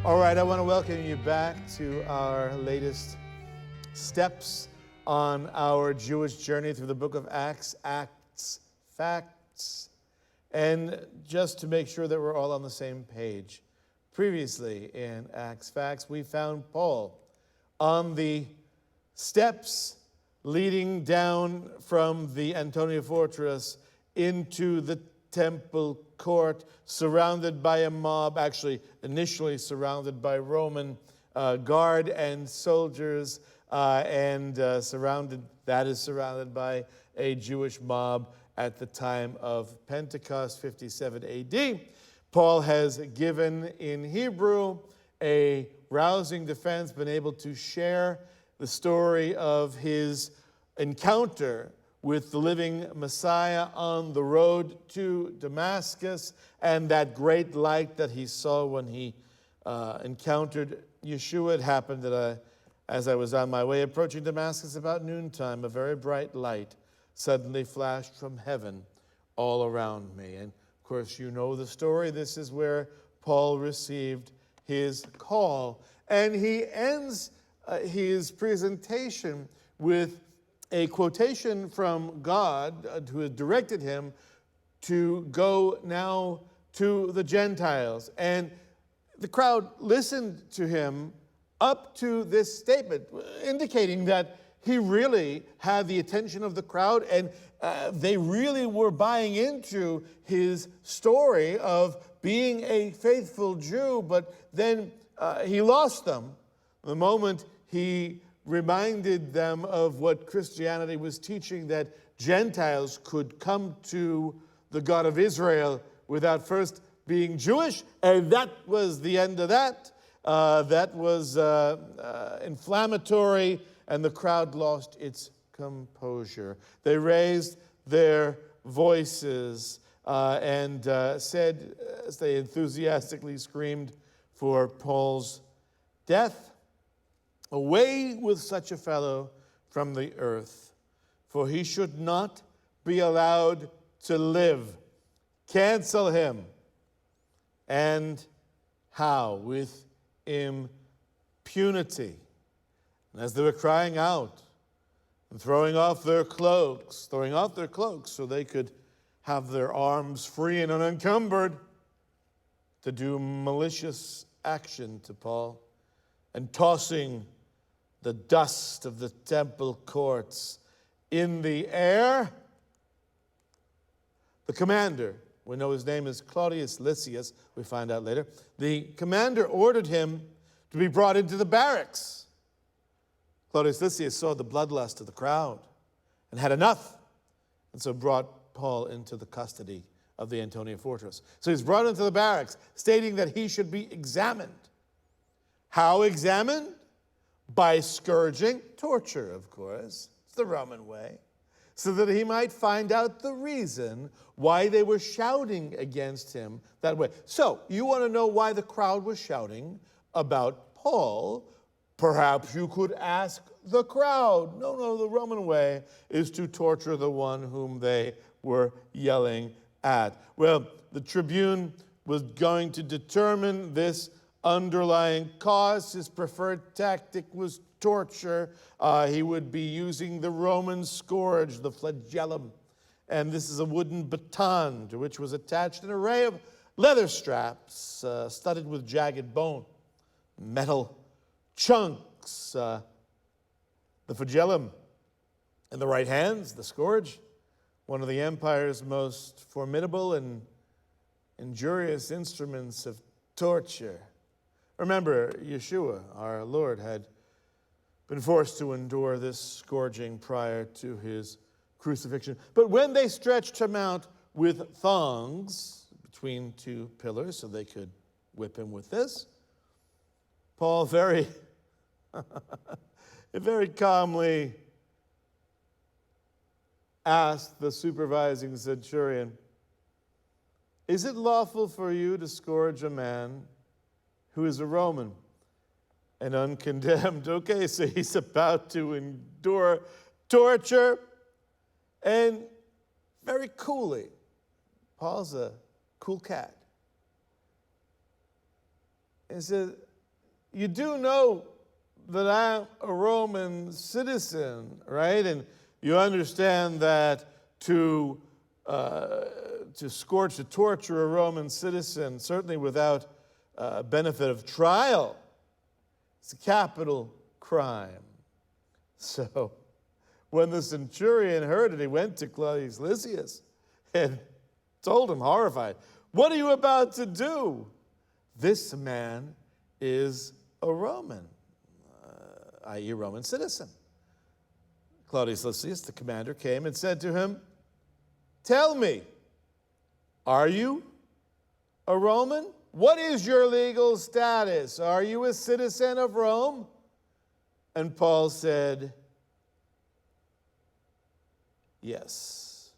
All right, I want to welcome you back to our latest steps on our Jewish journey through the book of Acts, Facts. And just to make sure that we're all on the same page, previously in Acts, Facts, we found Paul on the steps leading down from the Antonia fortress into the temple court, surrounded by a mob, actually initially surrounded by Roman guard and soldiers, and surrounded by a Jewish mob at the time of Pentecost, 57 AD. Paul has given in Hebrew a rousing defense, been able to share the story of his encounter with the living Messiah on the road to Damascus, and that great light that he saw when he encountered Yeshua. It happened that as I was on my way approaching Damascus about noontime, a very bright light suddenly flashed from heaven all around me. And of course, you know the story. This is where Paul received his call. And he ends his presentation with a quotation from God who had directed him to go now to the Gentiles. And the crowd listened to him up to this statement, indicating that he really had the attention of the crowd, and they really were buying into his story of being a faithful Jew, but then he lost them the moment he reminded them of what Christianity was teaching, that Gentiles could come to the God of Israel without first being Jewish, and that was the end of that. That was inflammatory, and the crowd lost its composure. They raised their voices and said, as they enthusiastically screamed for Paul's death, "Away with such a fellow from the earth, for he should not be allowed to live." Cancel him. And how? With impunity. And as they were crying out and throwing off their cloaks so they could have their arms free and unencumbered to do malicious action to Paul, and tossing the dust of the temple courts in the air, the commander, we know his name is Claudius Lysias, we find out later, the commander ordered him to be brought into the barracks. Claudius Lysias saw the bloodlust of the crowd and had enough, and so brought Paul into the custody of the Antonia fortress. So he's brought into the barracks, stating that he should be examined. How examined? By scourging, torture, of course. It's the Roman way. So that he might find out the reason why they were shouting against him that way. So, you want to know why the crowd was shouting about Paul? Perhaps you could ask the crowd. No, the Roman way is to torture the one whom they were yelling at. Well, the tribune was going to determine this underlying cause. His preferred tactic was torture. He would be using the Roman scourge, the flagellum. And this is a wooden baton to which was attached an array of leather straps studded with jagged bone, metal chunks. The flagellum in the right hands, the scourge, one of the empire's most formidable and injurious instruments of torture. Remember, Yeshua, our Lord, had been forced to endure this scourging prior to his crucifixion. But when they stretched him out with thongs between two pillars so they could whip him with this, Paul very calmly asked the supervising centurion, "Is it lawful for you to scourge a man who is a Roman and uncondemned?" Okay, so he's about to endure torture, and very coolly, Paul's a cool cat. He said, you do know that I'm a Roman citizen, right? And you understand that to scorch, to torture a Roman citizen, certainly without benefit of trial, it's a capital crime. So when the centurion heard it, he went to Claudius Lysias and told him, horrified, "What are you about to do? This man is a Roman, i.e. a Roman citizen." Claudius Lysias, the commander, came and said to him, "Tell me, are you a Roman? What is your legal status? Are you a citizen of Rome?" And Paul said, "Yes."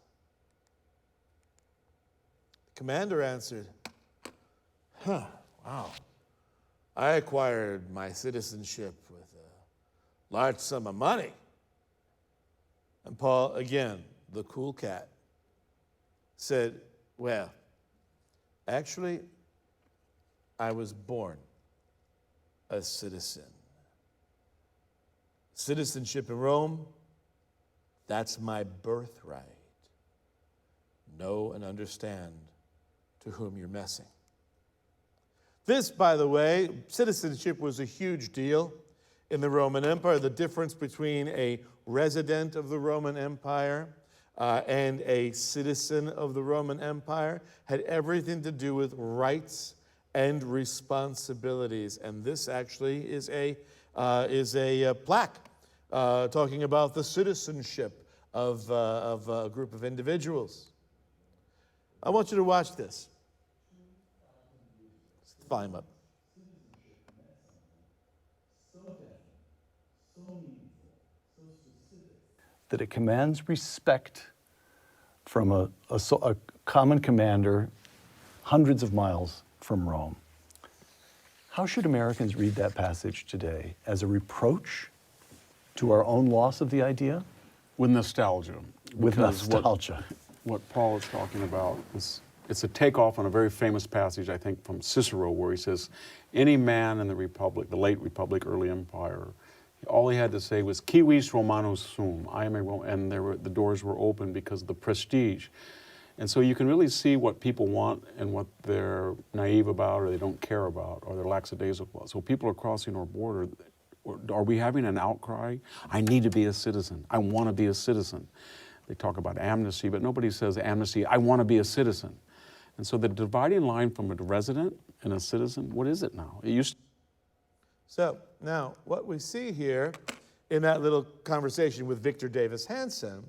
The commander answered, "Wow. I acquired my citizenship with a large sum of money." And Paul, again, the cool cat, said, "Well, actually, I was born a citizen. Citizenship in Rome, that's my birthright. Know and understand to whom you're messing." This, by the way, citizenship was a huge deal in the Roman Empire. The difference between a resident of the Roman Empire and a citizen of the Roman Empire had everything to do with rights and responsibilities. And this actually is a plaque talking about the citizenship of a group of individuals. I want you to watch this. Volume up. That it commands respect from a common commander hundreds of miles from Rome. How should Americans read that passage today? As a reproach to our own loss of the idea? With nostalgia. With nostalgia. What Paul is talking about is, it's a takeoff on a very famous passage, I think, from Cicero, where he says, any man in the Republic, the late Republic, early Empire, all he had to say was, "Civis Romanus sum," I am a Roman, and the doors were open because of the prestige. And so you can really see what people want and what they're naive about, or they don't care about, or they're lackadaisical about. So people are crossing our border. Are we having an outcry? I need to be a citizen. I want to be a citizen. They talk about amnesty, but nobody says amnesty. I want to be a citizen. And so the dividing line from a resident and a citizen, what is it now? It used. So now what we see here in that little conversation with Victor Davis Hanson,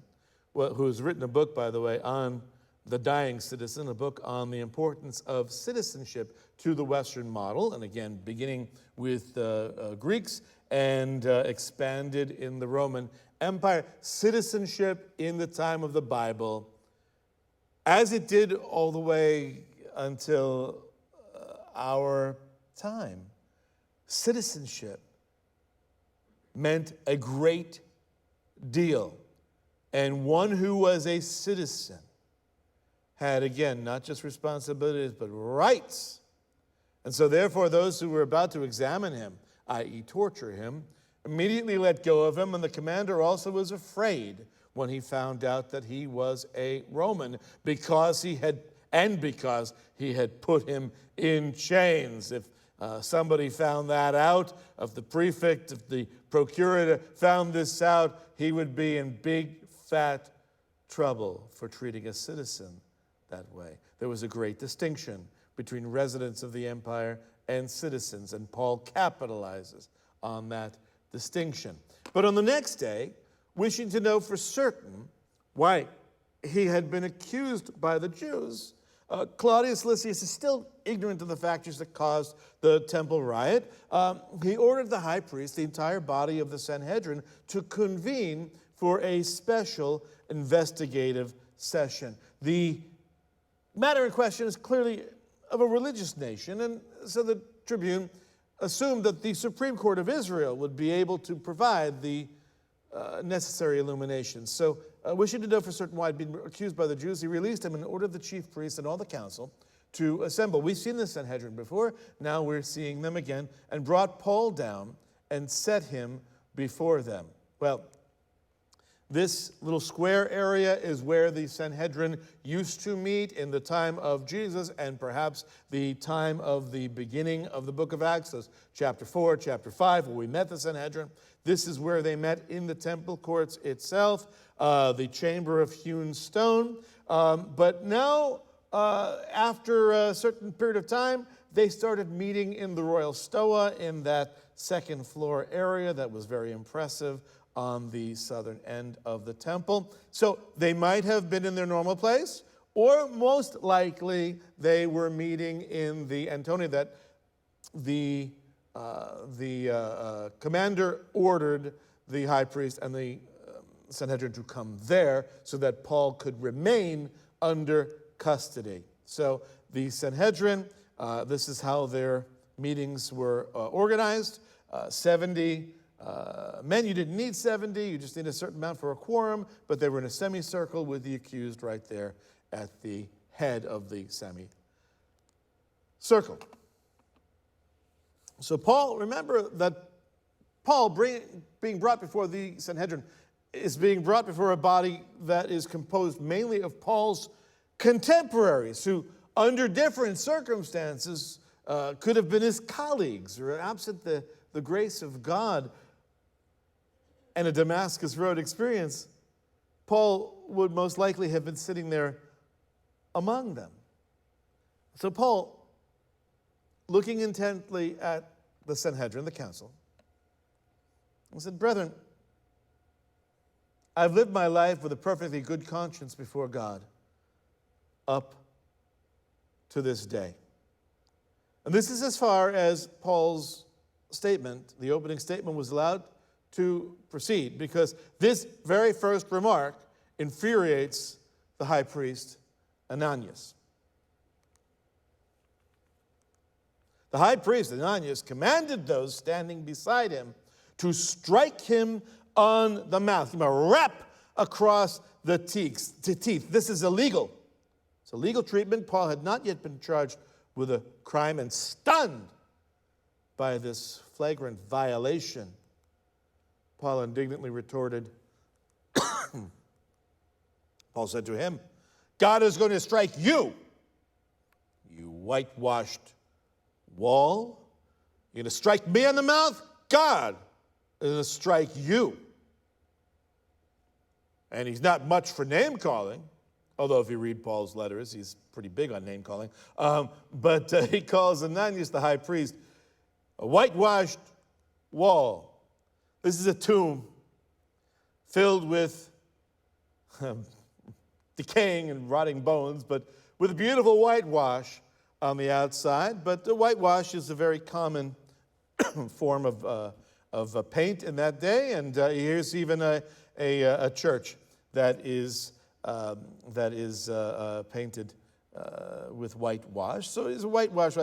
who's written a book, by the way, on the dying citizen, a book on the importance of citizenship to the Western model, and again, beginning with Greeks and expanded in the Roman Empire. Citizenship in the time of the Bible, as it did all the way until our time, citizenship meant a great deal. And one who was a citizen had, again, not just responsibilities, but rights. And so therefore, those who were about to examine him, i.e. torture him, immediately let go of him, and the commander also was afraid when he found out that he was a Roman, because he had put him in chains. If somebody found that out, if the prefect, if the procurator found this out, he would be in big, fat trouble for treating a citizen that way. There was a great distinction between residents of the empire and citizens, and Paul capitalizes on that distinction. But on the next day, wishing to know for certain why he had been accused by the Jews, Claudius Lysias is still ignorant of the factors that caused the temple riot. He ordered the high priest, the entire body of the Sanhedrin, to convene for a special investigative session. The matter in question is clearly of a religious nation, and so the tribune assumed that the Supreme Court of Israel would be able to provide the necessary illumination. So, wishing to know for certain why he'd been accused by the Jews, he released him and ordered the chief priests and all the council to assemble. We've seen the Sanhedrin before. Now we're seeing them again, and brought Paul down and set him before them. Well, this little square area is where the Sanhedrin used to meet in the time of Jesus and perhaps the time of the beginning of the book of Acts, so chapter 4, chapter 5, where we met the Sanhedrin. This is where they met in the temple courts itself, the chamber of hewn stone. But now, after a certain period of time, they started meeting in the royal stoa in that second floor area that was very impressive on the southern end of the temple. So they might have been in their normal place, or most likely they were meeting in the Antonia that the commander ordered the high priest and the Sanhedrin to come there so that Paul could remain under custody. So the Sanhedrin, this is how their meetings were organized. 70 men, you didn't need 70, you just need a certain amount for a quorum, but they were in a semicircle with the accused right there at the head of the semicircle. So Paul, remember that Paul being brought before the Sanhedrin is being brought before a body that is composed mainly of Paul's contemporaries who, under different circumstances, could have been his colleagues, or absent the grace of God and a Damascus Road experience, Paul would most likely have been sitting there among them. So Paul, looking intently at the Sanhedrin, the council, he said, "Brethren, I've lived my life with a perfectly good conscience before God up to this day." And this is as far as Paul's statement, the opening statement, was allowed to proceed, because this very first remark infuriates the high priest Ananias. The high priest Ananias commanded those standing beside him to strike him on the mouth, rap across the teeth. This is illegal. It's a legal treatment. Paul had not yet been charged with a crime, and stunned by this flagrant violation, Paul indignantly retorted, Paul said to him, "God is going to strike you, you whitewashed wall. You're going to strike me on the mouth? God is going to strike you." And he's not much for name calling, although if you read Paul's letters, he's pretty big on name calling. But he calls Ananias, the high priest, a whitewashed wall. This is a tomb filled with decaying and rotting bones, but with a beautiful whitewash on the outside. But the whitewash is a very common form of paint in that day, and here's even a church that is painted with whitewash. So it's a whitewash.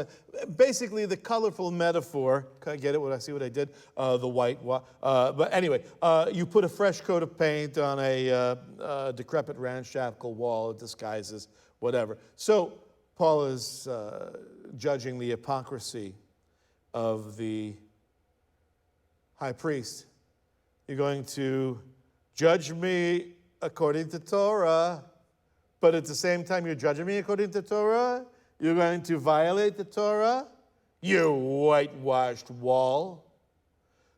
Basically, the colorful metaphor. Can I get it? I see what I did? The whitewash. But anyway, you put a fresh coat of paint on a decrepit, ramshackle wall. It disguises whatever. So Paul is judging the hypocrisy of the high priest. You're going to judge me according to Torah, but at the same time you're judging me according to Torah? You're going to violate the Torah? You whitewashed wall.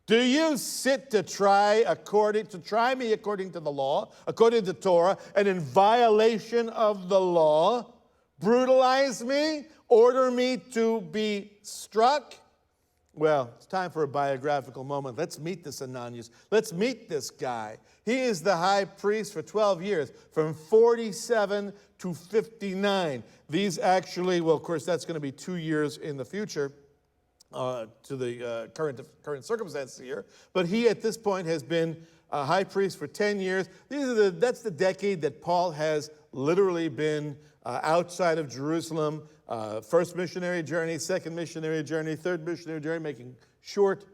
Do you sit to try me according to the law, according to Torah, and in violation of the law, brutalize me, order me to be struck? Well, it's time for a biographical moment. Let's meet this Ananias. Let's meet this guy. He is the high priest for 12 years, from 47 to 59. These actually, well, of course, that's going to be 2 years in the future to the current circumstances here. But he, at this point, has been a high priest for 10 years. That's the decade that Paul has literally been outside of Jerusalem. First missionary journey, second missionary journey, third missionary journey, making short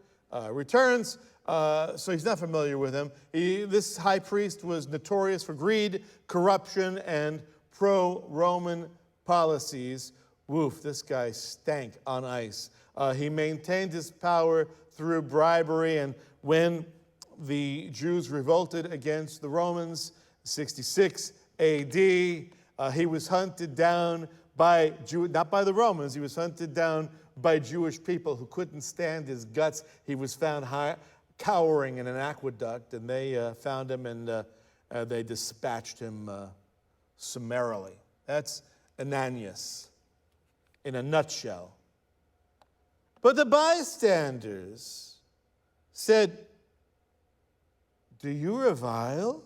returns. So he's not familiar with him. This high priest was notorious for greed, corruption, and pro-Roman policies, woof, this guy stank on ice. He maintained his power through bribery, and when the Jews revolted against the Romans, 66 AD, he was hunted down by, not by the Romans, he was hunted down by Jewish people who couldn't stand his guts. He was found cowering in an aqueduct, and they found him and they dispatched him summarily. That's Ananias in a nutshell. But the bystanders said, "Do you revile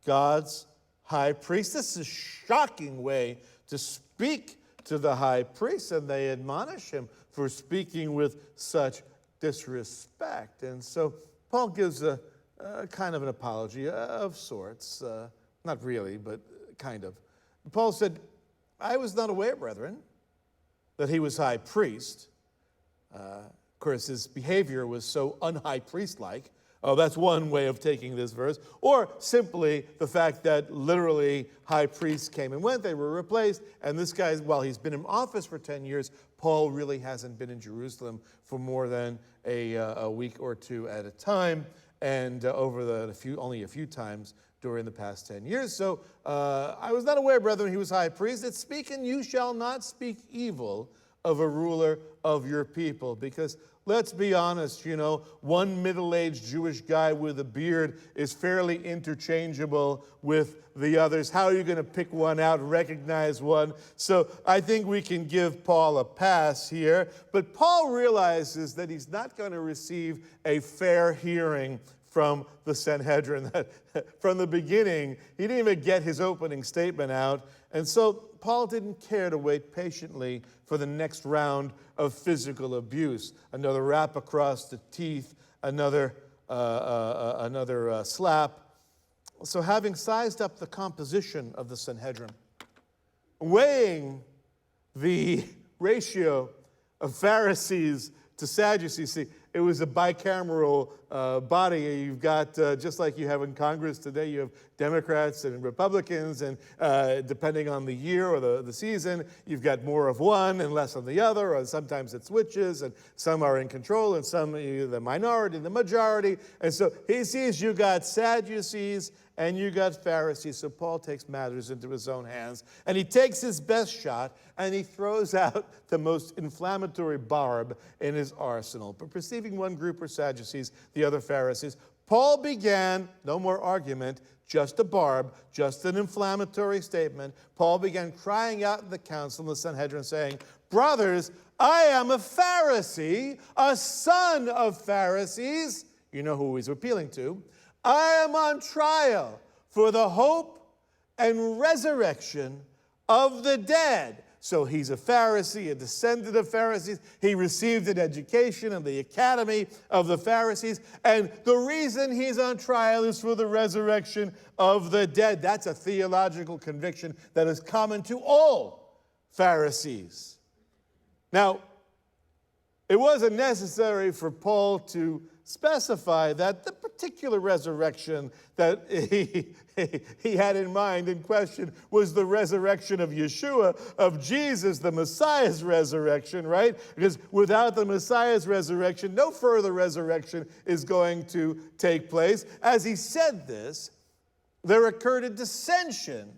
God's high priest?" This is a shocking way to speak to the high priest, and they admonish him for speaking with such disrespect. And so Paul gives a kind of an apology of sorts. Not really, but kind of. Paul said, "I was not aware, brethren, that he was high priest." Of course, his behavior was so un-high priest-like. Oh, that's one way of taking this verse. Or simply the fact that literally high priests came and went, they were replaced, and this guy, while he's been in office for 10 years, Paul really hasn't been in Jerusalem for more than a week or two at a time, and only a few times during the past 10 years. So I was not aware, brethren, he was high priest. It's speaking, you shall not speak evil of a ruler of your people, because let's be honest, one middle-aged Jewish guy with a beard is fairly interchangeable with the others. How are you going to pick one out and recognize one? So I think we can give Paul a pass here. But Paul realizes that he's not going to receive a fair hearing from the Sanhedrin. From the beginning, he didn't even get his opening statement out. And so Paul didn't care to wait patiently for the next round of physical abuse. Another rap across the teeth, another slap. So having sized up the composition of the Sanhedrin, weighing the ratio of Pharisees to Sadducees, see, it was a bicameral body. You've got, just like you have in Congress today, you have Democrats and Republicans, and depending on the year or the season, you've got more of one and less of the other, or sometimes it switches, and some are in control, and some the minority, the majority. And so he sees you got Sadducees and you got Pharisees. So Paul takes matters into his own hands, and he takes his best shot, and he throws out the most inflammatory barb in his arsenal. But perceiving one group were Sadducees, the other Pharisees, Paul began, no more argument, just a barb, just an inflammatory statement. Paul began crying out in the council in the Sanhedrin, saying, "Brothers, I am a Pharisee, a son of Pharisees." You know who he's appealing to. "I am on trial for the hope and resurrection of the dead." So he's a Pharisee, a descendant of Pharisees. He received an education in the academy of the Pharisees. And the reason he's on trial is for the resurrection of the dead. That's a theological conviction that is common to all Pharisees. Now, it wasn't necessary for Paul to specify that the particular resurrection that he had in mind in question was the resurrection of Yeshua, of Jesus, the Messiah's resurrection, right? Because without the Messiah's resurrection, no further resurrection is going to take place. As he said this, there occurred a dissension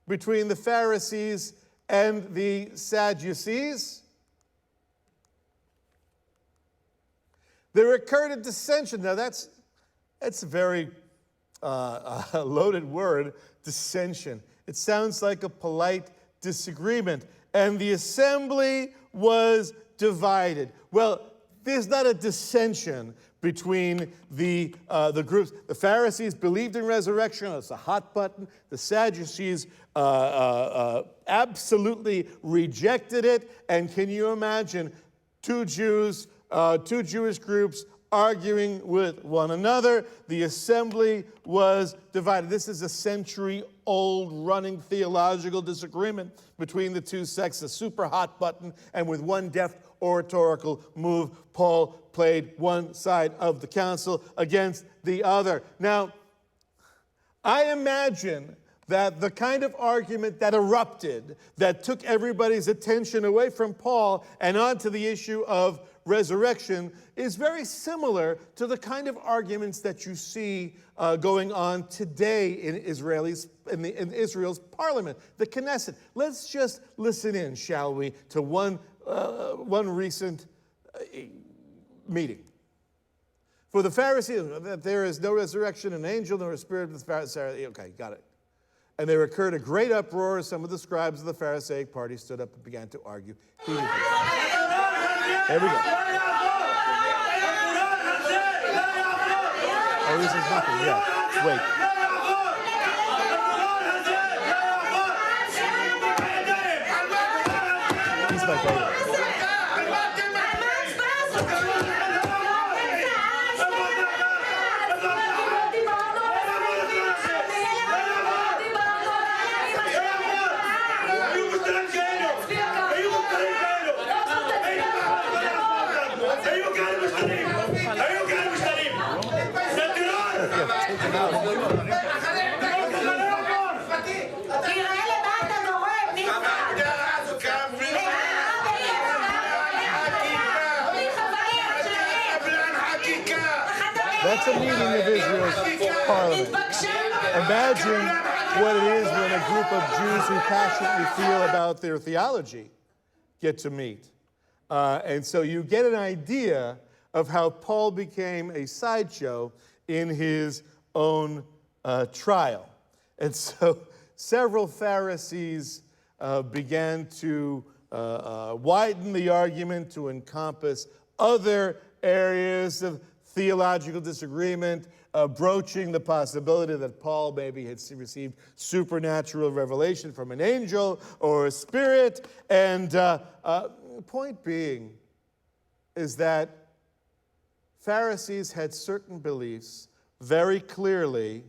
between the Pharisees and the Sadducees. There occurred a dissension. Now that's a very loaded word, dissension. It sounds like a polite disagreement. And the assembly was divided. Well, there's not a dissension between the groups. The Pharisees believed in resurrection. It's a hot button. The Sadducees absolutely rejected it. And can you imagine two Jewish groups arguing with one another? The assembly was divided. This is a century-old running theological disagreement between the two sects, a super hot button, and with one deft oratorical move, Paul played one side of the council against the other. Now, I imagine that the kind of argument that erupted, that took everybody's attention away from Paul and onto the issue of resurrection, is very similar to the kind of arguments that you see going on today in Israel's parliament, the Knesset. Let's just listen in, shall we, to one recent meeting. For the Pharisees, that there is no resurrection, an angel, nor a spirit of the Pharisees. Okay, got it. And there occurred a great uproar. Some of the scribes of the Pharisaic party stood up and began to argue. Here we go. Oh, this is nothing. Yeah. Wait. He's my favorite. That's a meeting of Israel's parliament. Imagine what it is when a group of Jews who passionately feel about their theology get to meet. And so you get an idea of how Paul became a sideshow in his own trial. And so several Pharisees began to widen the argument to encompass other areas of theological disagreement, broaching the possibility that Paul maybe had received supernatural revelation from an angel or a spirit. And point being is that Pharisees had certain beliefs very clearly.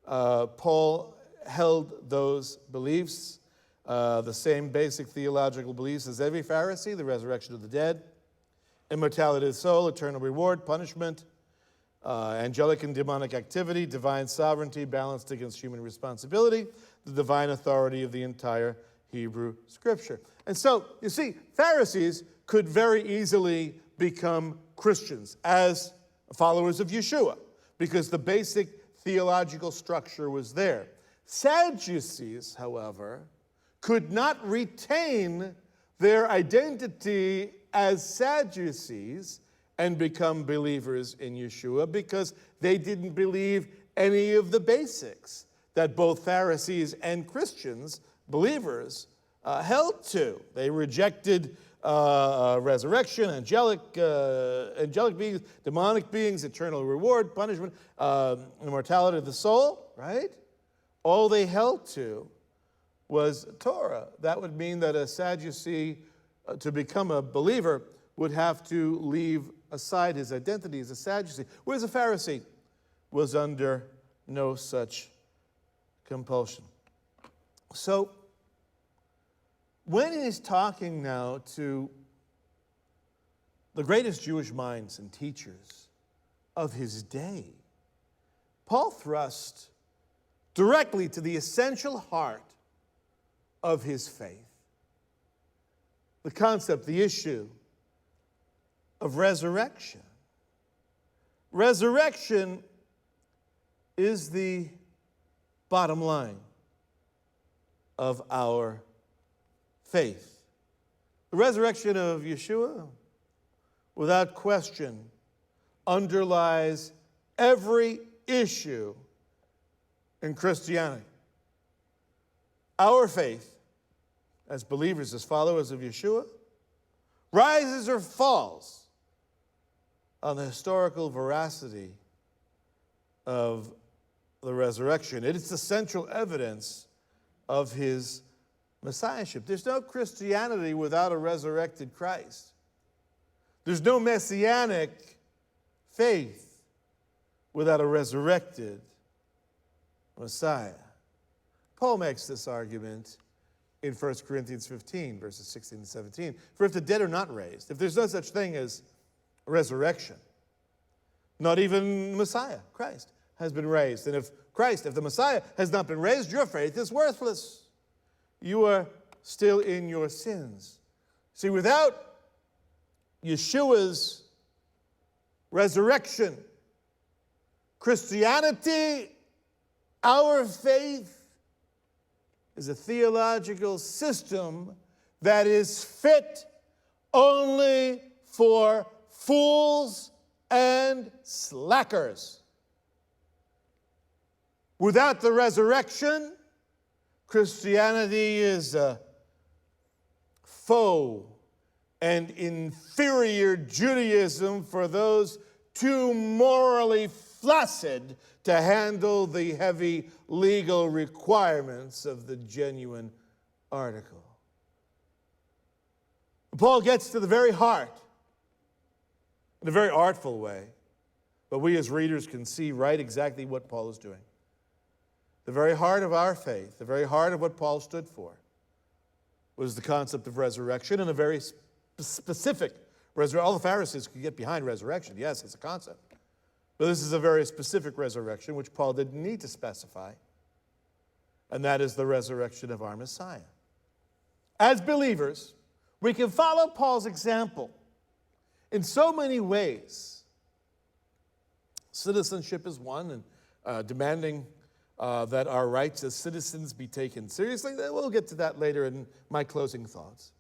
Paul held those beliefs, the same basic theological beliefs as every Pharisee: the resurrection of the dead, immortality of the soul, eternal reward, punishment, angelic and demonic activity, divine sovereignty balanced against human responsibility, the divine authority of the entire Hebrew Scripture. And so, you see, Pharisees could very easily become Christians as followers of Yeshua, because the basic theological structure was there. Sadducees, however, could not retain their identity as Sadducees and become believers in Yeshua, because they didn't believe any of the basics that both Pharisees and Christians, believers, held to. They rejected resurrection, angelic beings, demonic beings, eternal reward, punishment, immortality of the soul, right? All they held to was Torah. That would mean that a Sadducee, to become a believer, would have to leave aside his identity as a Sadducee, whereas a Pharisee was under no such compulsion. So, when he's talking now to the greatest Jewish minds and teachers of his day, Paul thrusts directly to the essential heart of his faith. The concept, the issue of resurrection. Resurrection is the bottom line of our faith. The resurrection of Yeshua, without question, underlies every issue in Christianity. Our faith, as believers, as followers of Yeshua, rises or falls on the historical veracity of the resurrection. It is the central evidence of his messiahship. There's no Christianity without a resurrected Christ. There's no Messianic faith without a resurrected Messiah. Paul makes this argument in 1 Corinthians 15, verses 16 and 17. For if the dead are not raised, if there's no such thing as resurrection, not even Messiah, Christ, has been raised. And if Christ. If the Messiah has not been raised, your faith is worthless. You are still in your sins. See, without Yeshua's resurrection, Christianity, our faith, is a theological system that is fit only for fools and slackers. Without the resurrection, Christianity is a faux and inferior Judaism for those too morally flaccid to handle the heavy legal requirements of the genuine article. Paul gets to the very heart in a very artful way, but we as readers can see right exactly what Paul is doing. The very heart of our faith, the very heart of what Paul stood for, was the concept of resurrection, and a very specific resurrection. All the Pharisees could get behind resurrection. Yes, it's a concept. But this is a very specific resurrection, which Paul didn't need to specify, and that is the resurrection of our Messiah. As believers, we can follow Paul's example in so many ways. Citizenship is one, and demanding that our rights as citizens be taken seriously. We'll get to that later in my closing thoughts.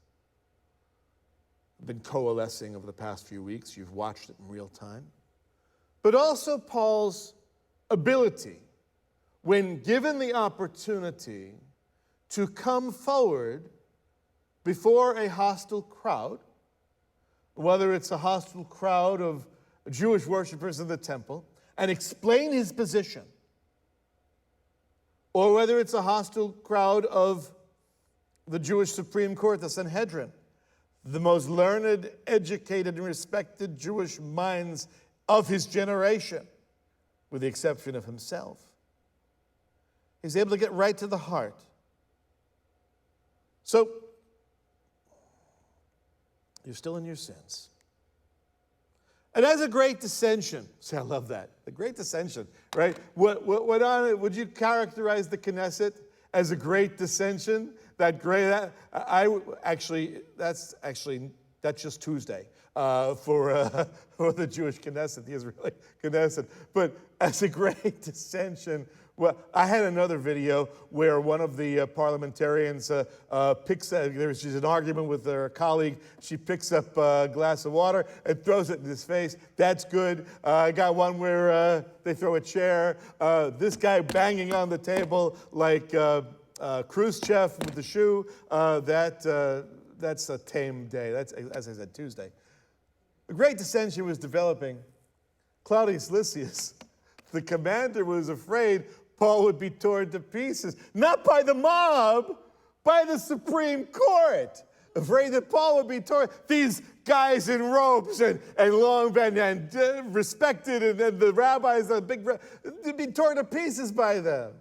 I've been coalescing over the past few weeks. You've watched it in real time. But also Paul's ability, when given the opportunity, to come forward before a hostile crowd, whether it's a hostile crowd of Jewish worshipers in the temple, and explain his position, or whether it's a hostile crowd of the Jewish Supreme Court, the Sanhedrin, the most learned, educated, and respected Jewish minds of his generation, with the exception of himself. He's able to get right to the heart. So, you're still in your sins. And as a great dissension, see, I love that. The great dissension, right? What on it? Would you characterize the Knesset as a great dissension? That's just Tuesday for the Jewish Knesset, the Israeli Knesset. But as a great dissension, well, I had another video where one of the parliamentarians she's in an argument with her colleague. She picks up a glass of water and throws it in his face. That's good. I got one where they throw a chair. This guy banging on the table like Khrushchev with the shoe. That's a tame day. That's, as I said, Tuesday. A great dissension was developing. Claudius Lysias, the commander, was afraid Paul would be torn to pieces, not by the mob, by the Supreme Court. Afraid that Paul would be torn. These guys in robes and long and respected, and the rabbis, they'd be torn to pieces by them.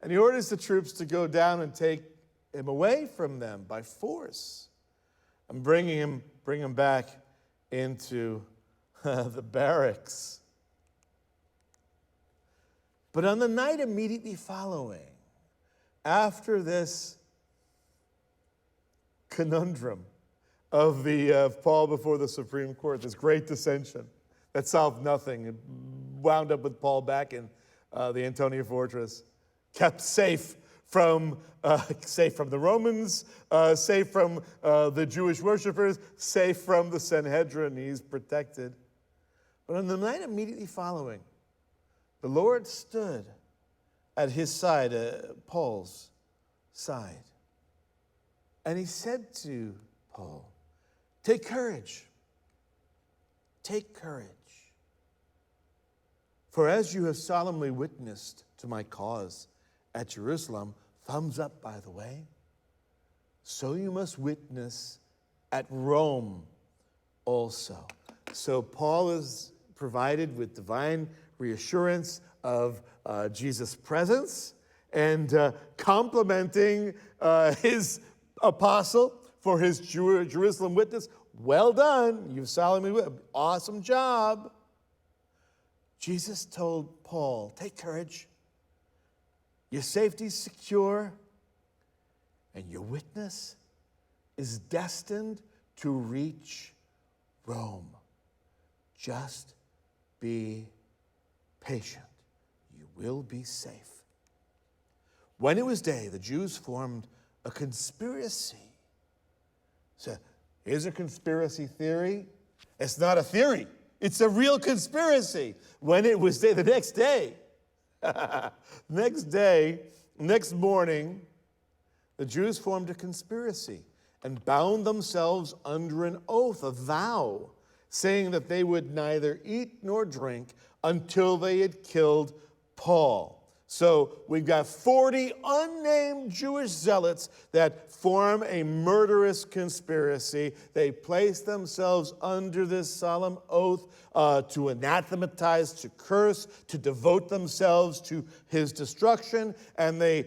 And he orders the troops to go down and take him away from them by force and bring him back into the barracks. But on the night immediately following, after this conundrum of Paul before the Supreme Court, this great dissension that solved nothing, it wound up with Paul back in the Antonia fortress, kept safe from the Romans, safe from the Jewish worshipers, safe from the Sanhedrin. He's protected. But on the night immediately following, the Lord stood at his side, Paul's side. And he said to Paul, "Take courage. Take courage. For as you have solemnly witnessed to my cause at Jerusalem," thumbs up, by the way, "so you must witness at Rome also." So Paul is provided with divine reassurance of Jesus' presence and complimenting his apostle for his Jerusalem witness. Well done, you've solemnly witnessed. Awesome job. Jesus told Paul, "Take courage. Your safety's secure, and your witness is destined to reach Rome. Just be patient. You will be safe. When it was day, the Jews formed a conspiracy. So here's a conspiracy theory. It's not a theory. It's a real conspiracy. When it was day, the next day, next morning, the Jews formed a conspiracy and bound themselves under an oath, a vow, saying that they would neither eat nor drink until they had killed Paul. So we've got 40 unnamed Jewish zealots that form a murderous conspiracy. They place themselves under this solemn oath to anathematize, to curse, to devote themselves to his destruction, and they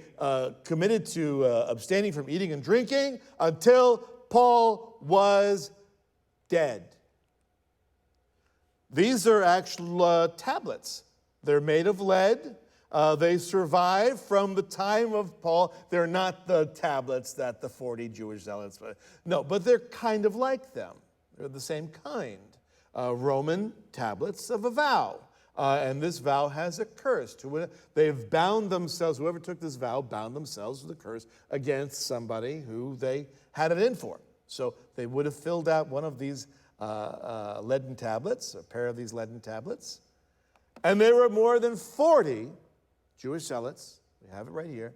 committed to abstaining from eating and drinking until Paul was dead. These are actual tablets. They're made of lead. They survive from the time of Paul. They're not the tablets that the 40 Jewish zealots, but they're kind of like them. They're the same kind. Roman tablets of a vow. And this vow has a curse. They've bound themselves, whoever took this vow bound themselves with a curse against somebody who they had it in for. So they would have filled out one of these leaden tablets, a pair of these leaden tablets. And there were more than 40 Jewish zealots, we have it right here,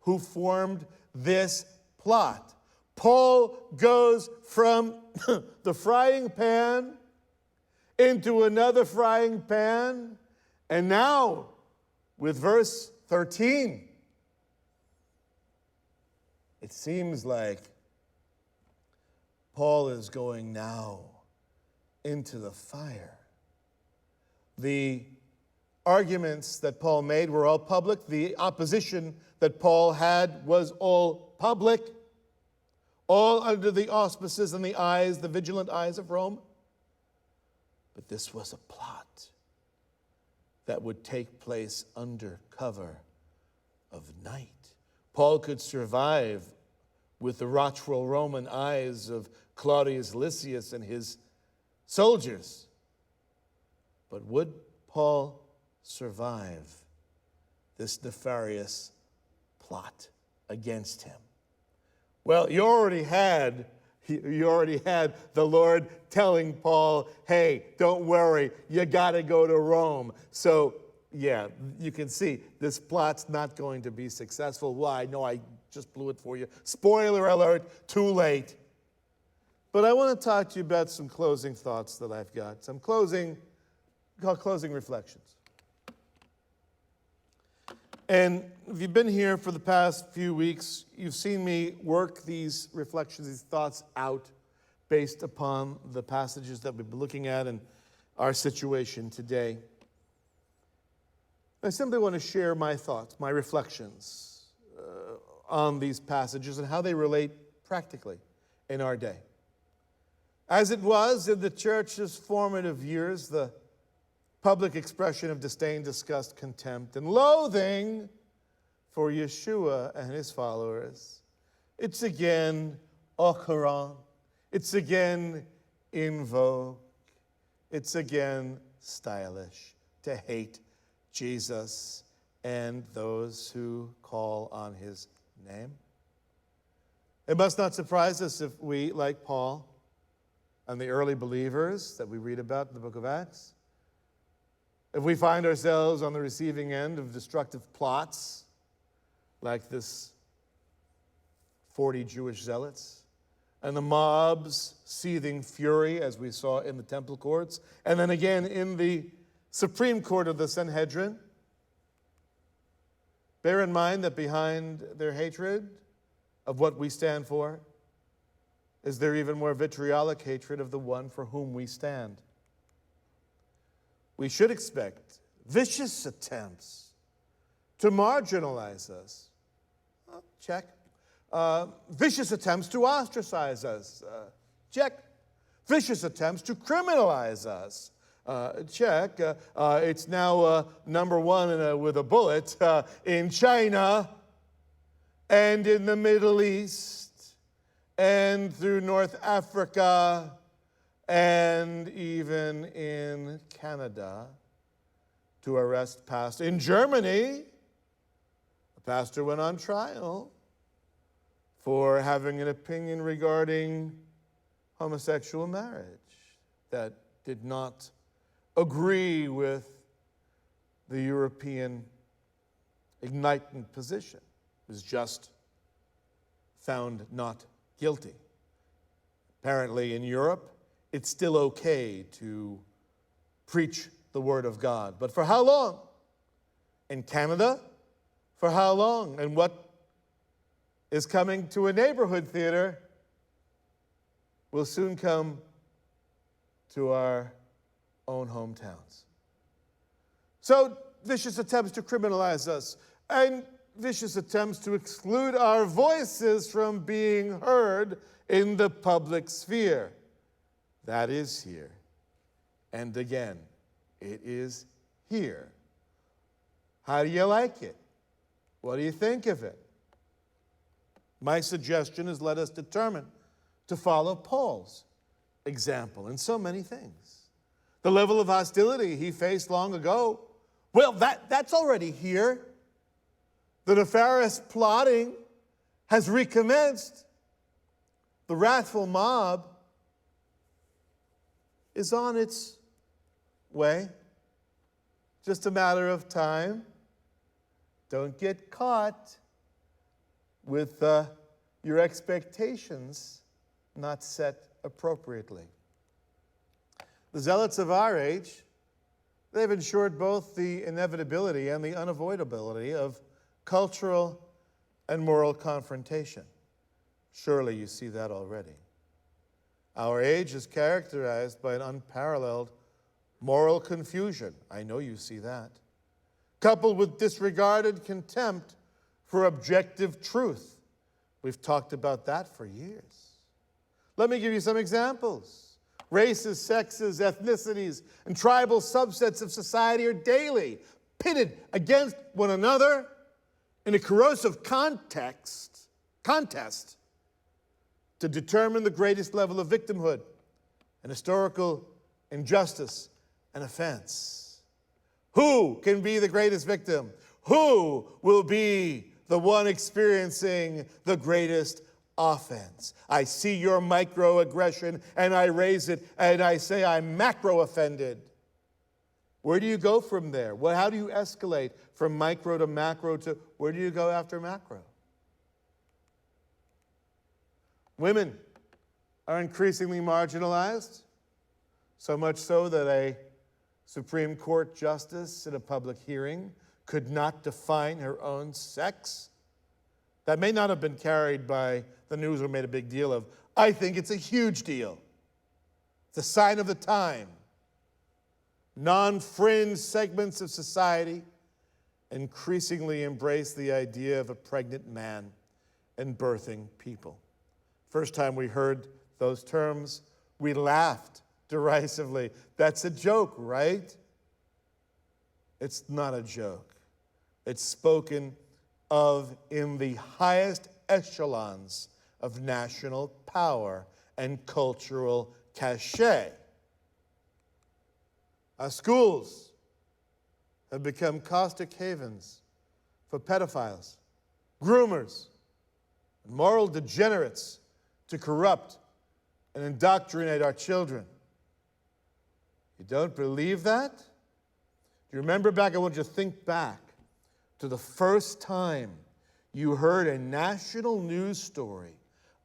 who formed this plot. Paul goes from the frying pan into another frying pan, and now with verse 13, it seems like Paul is going now into the fire. The arguments that Paul made were all public. The opposition that Paul had was all public, all under the auspices and the vigilant eyes of Rome. But this was a plot that would take place under cover of night. Paul could survive with the watchful Roman eyes of Claudius Lysias and his soldiers. But would Paul survive this nefarious plot against him? Well, you already had the Lord telling Paul, hey, don't worry, you got to go to Rome. So, yeah, you can see this plot's not going to be successful. Why? No, I just blew it for you. Spoiler alert, too late. But I want to talk to you about some closing thoughts that I've got, some closing reflections. And if you've been here for the past few weeks, you've seen me work these reflections, these thoughts out based upon the passages that we've been looking at and our situation today. I simply want to share my thoughts, my reflections on these passages and how they relate practically in our day. As it was in the church's formative years, the public expression of disdain, disgust, contempt, and loathing for Yeshua and his followers. It's again au courant. It's again in vogue. It's again stylish to hate Jesus and those who call on his name. It must not surprise us if we, like Paul and the early believers that we read about in the book of Acts, if we find ourselves on the receiving end of destructive plots like this 40 Jewish zealots and the mob's seething fury as we saw in the temple courts and then again in the Supreme Court of the Sanhedrin, bear in mind that behind their hatred of what we stand for is their even more vitriolic hatred of the one for whom we stand. We should expect vicious attempts to marginalize us. Check. Vicious attempts to ostracize us. Check. Vicious attempts to criminalize us. Check. It's now number one with a bullet in China and in the Middle East and through North Africa and even in Canada to arrest pastor. In Germany, a pastor went on trial for having an opinion regarding homosexual marriage that did not agree with the European Enlightenment position. Was just found not guilty. Apparently in Europe, it's still okay to preach the Word of God. But for how long? In Canada, for how long? And what is coming to a neighborhood theater will soon come to our own hometowns. So vicious attempts to criminalize us and vicious attempts to exclude our voices from being heard in the public sphere. That is here. And again, it is here. How do you like it? What do you think of it? My suggestion is let us determine to follow Paul's example in so many things. The level of hostility he faced long ago, well, that's already here. The nefarious plotting has recommenced. The wrathful mob is on its way. Just a matter of time. Don't get caught with your expectations not set appropriately. The zealots of our age, they've ensured both the inevitability and the unavoidability of cultural and moral confrontation. Surely you see that already. Our age is characterized by an unparalleled moral confusion. I know you see that. Coupled with disregarded contempt for objective truth. We've talked about that for years. Let me give you some examples. Races, sexes, ethnicities, and tribal subsets of society are daily pitted against one another in a corrosive contest to determine the greatest level of victimhood and historical injustice and offense. Who can be the greatest victim? Who will be the one experiencing the greatest offense? I see your microaggression and I raise it and I say I'm macro offended. Where do you go from there? How do you escalate from micro to macro to where do you go after macro? Women are increasingly marginalized, so much so that a Supreme Court justice in a public hearing could not define her own sex. That may not have been carried by the news or made a big deal of. I think it's a huge deal. It's a sign of the time. Non-fringe segments of society increasingly embrace the idea of a pregnant man and birthing people. First time we heard those terms, we laughed derisively. That's a joke, right? It's not a joke. It's spoken of in the highest echelons of national power and cultural cachet. Our schools have become caustic havens for pedophiles, groomers, and moral degenerates to corrupt and indoctrinate our children. You don't believe that? Do you remember back? I want you to think back to the first time you heard a national news story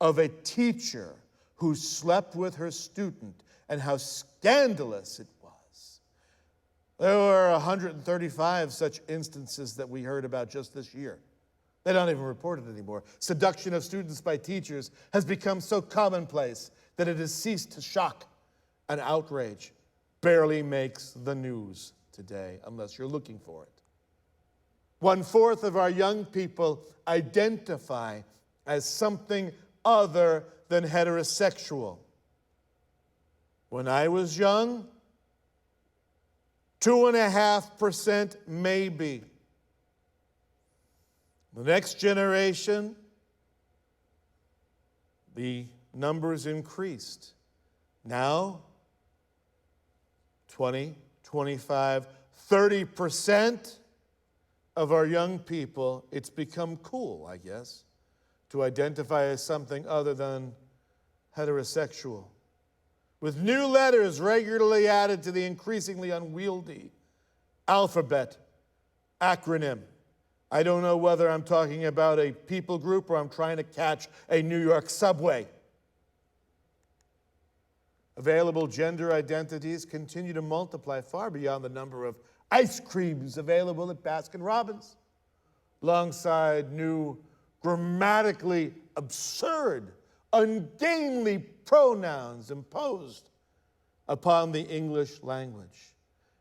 of a teacher who slept with her student and how scandalous it was. There were 135 such instances that we heard about just this year. They don't even report it anymore. Seduction of students by teachers has become so commonplace that it has ceased to shock and outrage. Barely makes the news today unless you're looking for it. 1/4 of our young people identify as something other than heterosexual. When I was young, 2.5% maybe. The next generation, the numbers increased. Now, 20, 25, 30% of our young people, it's become cool, I guess, to identify as something other than heterosexual, with new letters regularly added to the increasingly unwieldy alphabet acronym. I don't know whether I'm talking about a people group or I'm trying to catch a New York subway. Available gender identities continue to multiply far beyond the number of ice creams available at Baskin-Robbins, alongside new grammatically absurd, ungainly pronouns imposed upon the English language,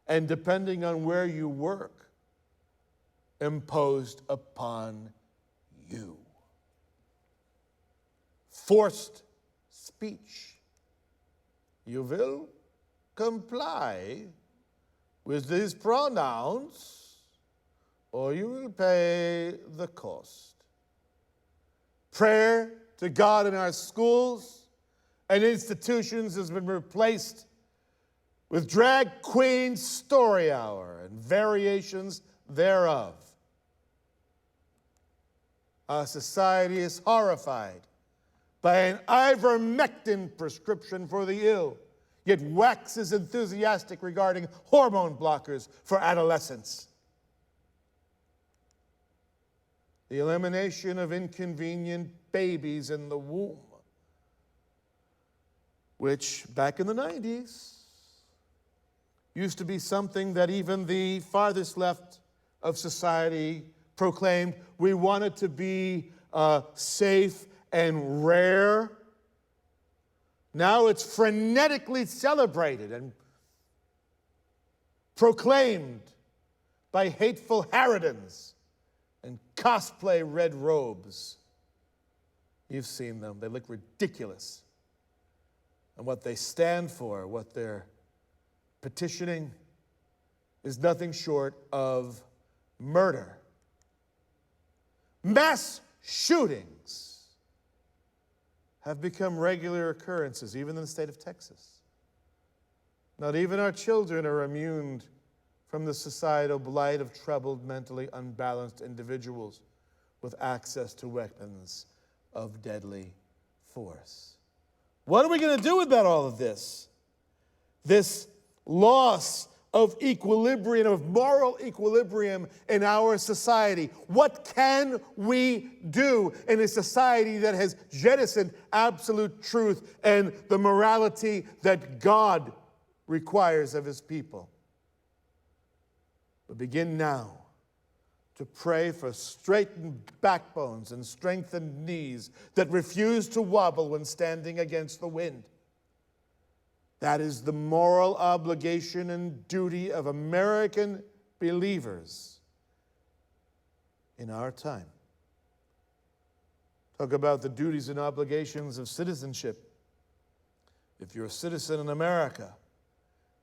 and depending on where you work, imposed upon you. Forced speech. You will comply with these pronouns, or you will pay the cost. Prayer to God in our schools and institutions has been replaced with drag queen story hour and variations thereof. Our society is horrified by an ivermectin prescription for the ill, yet waxes enthusiastic regarding hormone blockers for adolescents. The elimination of inconvenient babies in the womb, which back in the 90s used to be something that even the farthest left of society proclaimed we wanted to be safe and rare. Now it's frenetically celebrated and proclaimed by hateful harridans and cosplay red robes. You've seen them. They look ridiculous. And what they stand for, what they're petitioning, is nothing short of murder. Mass shootings have become regular occurrences, even in the state of Texas. Not even our children are immune from the societal blight of troubled, mentally unbalanced individuals with access to weapons of deadly force. What are we going to do about all of this? This loss of equilibrium, of moral equilibrium in our society. What can we do in a society that has jettisoned absolute truth and the morality that God requires of his people? We begin now to pray for straightened backbones and strengthened knees that refuse to wobble when standing against the wind. That is the moral obligation and duty of American believers in our time. Talk about the duties and obligations of citizenship. If you're a citizen in America,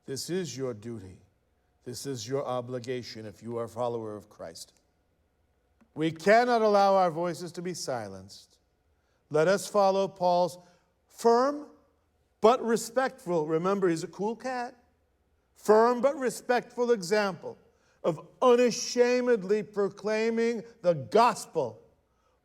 this is your duty. This is your obligation if you are a follower of Christ. We cannot allow our voices to be silenced. Let us follow Paul's firm but respectful, remember he's a cool cat, firm but respectful example of unashamedly proclaiming the gospel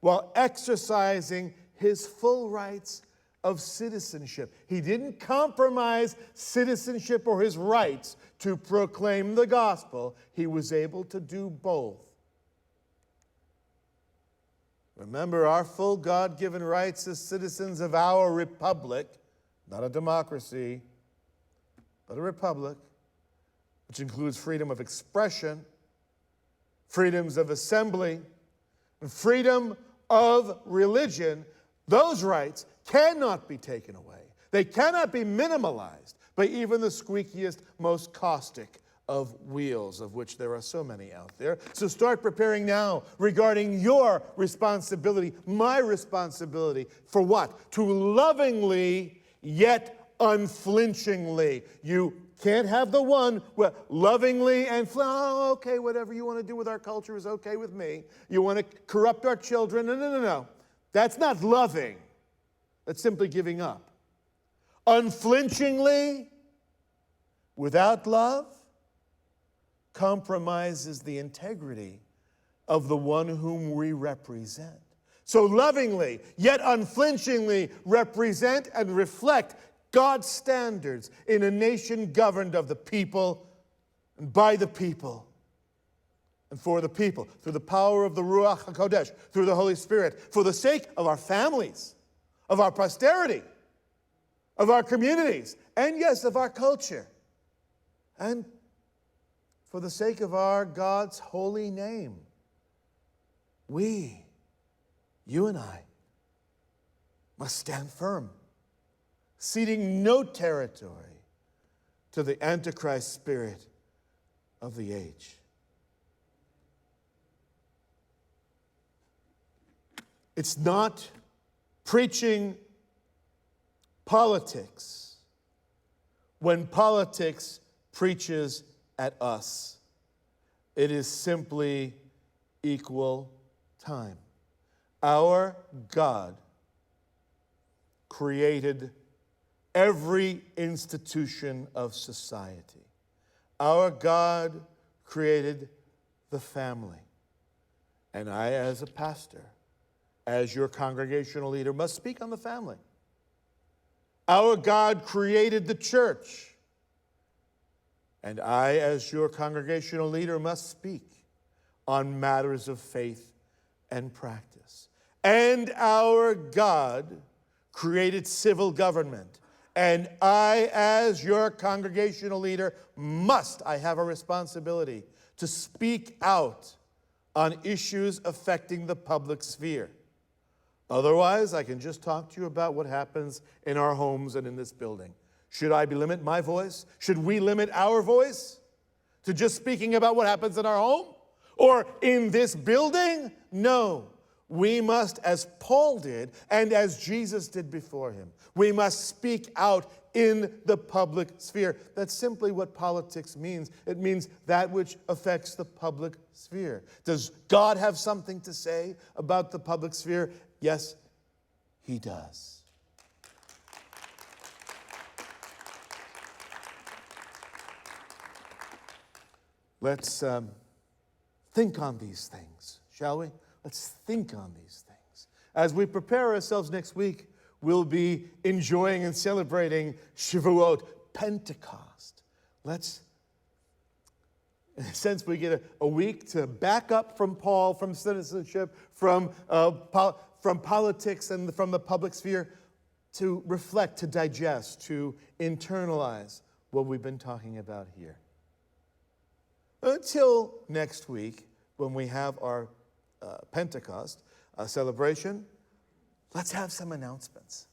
while exercising his full rights of citizenship. He didn't compromise citizenship or his rights to proclaim the gospel. He was able to do both. Remember, our full God-given rights as citizens of our republic, not a democracy, but a republic, which includes freedom of expression, freedoms of assembly, and freedom of religion. Those rights cannot be taken away. They cannot be minimalized by even the squeakiest, most caustic of wheels, of which there are so many out there. So start preparing now regarding your responsibility, my responsibility, for what? To lovingly yet unflinchingly, you can't have the one where lovingly and, oh, okay, whatever you want to do with our culture is okay with me. You want to corrupt our children. No. That's not loving. That's simply giving up. Unflinchingly, without love, compromises the integrity of the one whom we represent. So lovingly, yet unflinchingly represent and reflect God's standards in a nation governed of the people and by the people and for the people, through the power of the Ruach HaKodesh, through the Holy Spirit, for the sake of our families, of our posterity, of our communities, and yes, of our culture, and for the sake of our God's holy name. We, you and I, must stand firm, ceding no territory to the Antichrist spirit of the age. It's not preaching politics when politics preaches at us. It is simply equal time. Our God created every institution of society. Our God created the family. And I, as a pastor, as your congregational leader, must speak on the family. Our God created the church. And I, as your congregational leader, must speak on matters of faith and practice. And our God created civil government. And I, as your congregational leader, I have a responsibility to speak out on issues affecting the public sphere. Otherwise, I can just talk to you about what happens in our homes and in this building. Should I limit my voice? Should we limit our voice to just speaking about what happens in our home or in this building? No. We must, as Paul did and as Jesus did before him, we must speak out in the public sphere. That's simply what politics means. It means that which affects the public sphere. Does God have something to say about the public sphere? Yes, he does. Let's think on these things, shall we? Let's think on these things. As we prepare ourselves next week, we'll be enjoying and celebrating Shavuot, Pentecost. Let's, in a sense, we get a week to back up from Paul, from citizenship, from politics and from the public sphere, to reflect, to digest, to internalize what we've been talking about here. Until next week, when we have our Pentecost celebration, let's have some announcements.